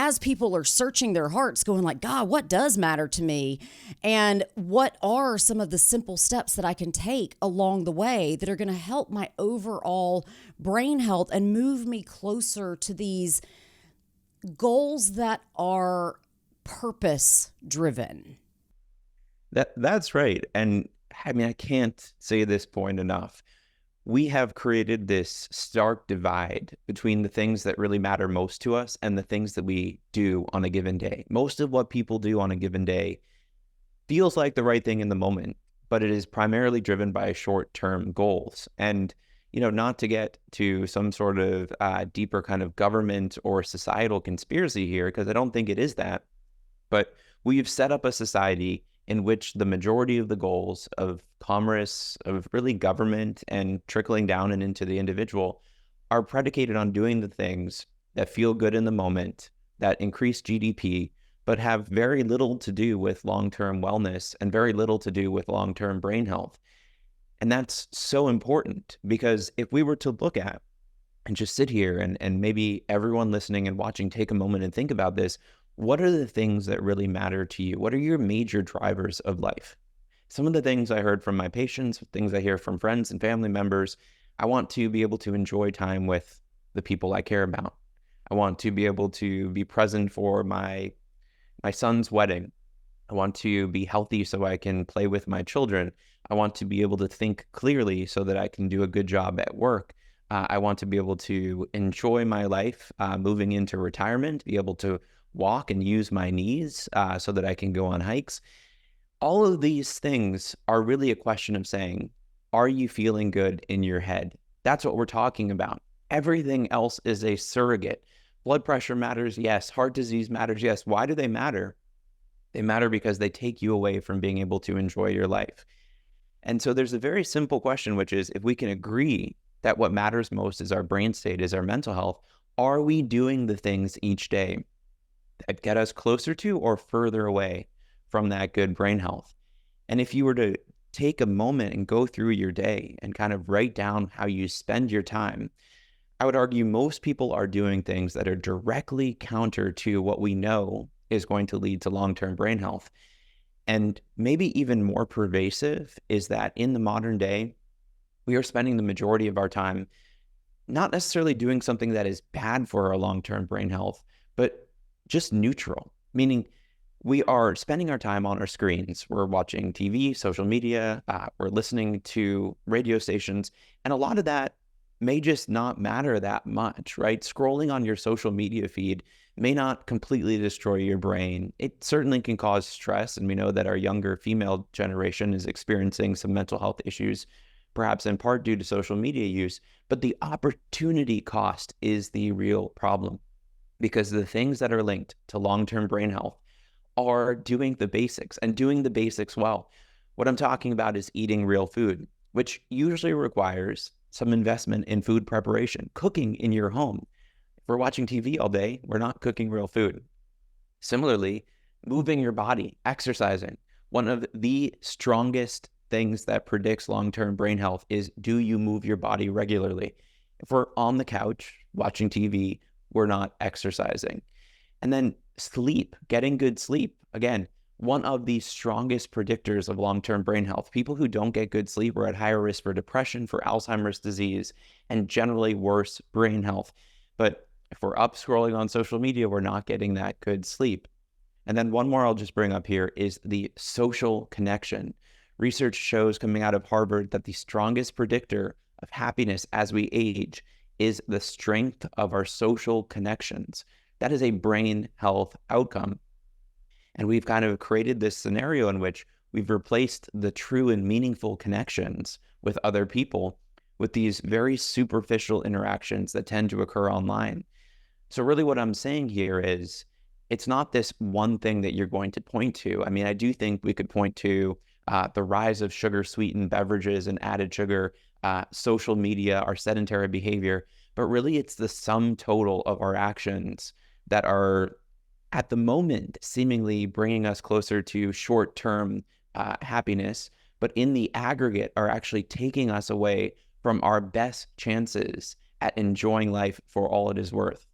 as people are searching their hearts, going like, God, what does matter to me? And what are some of the simple steps that I can take along the way that are going to help my overall brain health and move me closer to these goals that are purpose driven? That's right. And I mean, I can't say this point enough. We have created this stark divide between the things that really matter most to us and the things that we do on a given day. Most of what people do on a given day feels like the right thing in the moment, but it is primarily driven by short-term goals. And, not to get to some sort of deeper kind of government or societal conspiracy here, because I don't think it is that, but we've set up a society in which the majority of the goals of commerce, of really government and trickling down and into the individual are predicated on doing the things that feel good in the moment, that increase GDP, but have very little to do with long-term wellness and very little to do with long-term brain health. And that's so important because if we were to look at and just sit here and maybe everyone listening and watching take a moment and think about this, what are the things that really matter to you? What are your major drivers of life? Some of the things I heard from my patients, things I hear from friends and family members, I want to be able to enjoy time with the people I care about. I want to be able to be present for my son's wedding. I want to be healthy so I can play with my children. I want to be able to think clearly so that I can do a good job at work. I want to be able to enjoy my life moving into retirement, be able to walk and use my knees so that I can go on hikes. All of these things are really a question of saying, are you feeling good in your head? That's what we're talking about. Everything else is a surrogate. Blood pressure matters, yes. Heart disease matters, yes. Why do they matter? They matter because they take you away from being able to enjoy your life. And so there's a very simple question, which is if we can agree that what matters most is our brain state, is our mental health, are we doing the things each day that get us closer to or further away from that good brain health? And if you were to take a moment and go through your day and kind of write down how you spend your time, I would argue most people are doing things that are directly counter to what we know is going to lead to long-term brain health. And maybe even more pervasive is that in the modern day, we are spending the majority of our time not necessarily doing something that is bad for our long-term brain health, but just neutral, meaning we are spending our time on our screens. We're watching TV, social media, we're listening to radio stations, and a lot of that may just not matter that much, right? Scrolling on your social media feed may not completely destroy your brain. It certainly can cause stress, and we know that our younger female generation is experiencing some mental health issues, perhaps in part due to social media use, but the opportunity cost is the real problem because the things that are linked to long-term brain health are doing the basics and doing the basics well. What I'm talking about is eating real food, which usually requires some investment in food preparation, cooking in your home. If we're watching TV all day, we're not cooking real food. Similarly, moving your body, exercising. One of the strongest things that predicts long-term brain health is, do you move your body regularly? If we're on the couch watching TV, we're not exercising. And then sleep, getting good sleep. Again, one of the strongest predictors of long-term brain health. People who don't get good sleep are at higher risk for depression, for Alzheimer's disease, and generally worse brain health. But if we're up scrolling on social media, we're not getting that good sleep. And then one more I'll just bring up here is the social connection. Research shows coming out of Harvard that the strongest predictor of happiness as we age is the strength of our social connections. That is a brain health outcome. And we've kind of created this scenario in which we've replaced the true and meaningful connections with other people with these very superficial interactions that tend to occur online. So really what I'm saying here is it's not this one thing that you're going to point to. I mean, I do think we could point to the rise of sugar-sweetened beverages and added sugar, social media, our sedentary behavior, but really it's the sum total of our actions that are at the moment seemingly bringing us closer to short-term happiness, but in the aggregate are actually taking us away from our best chances at enjoying life for all it is worth.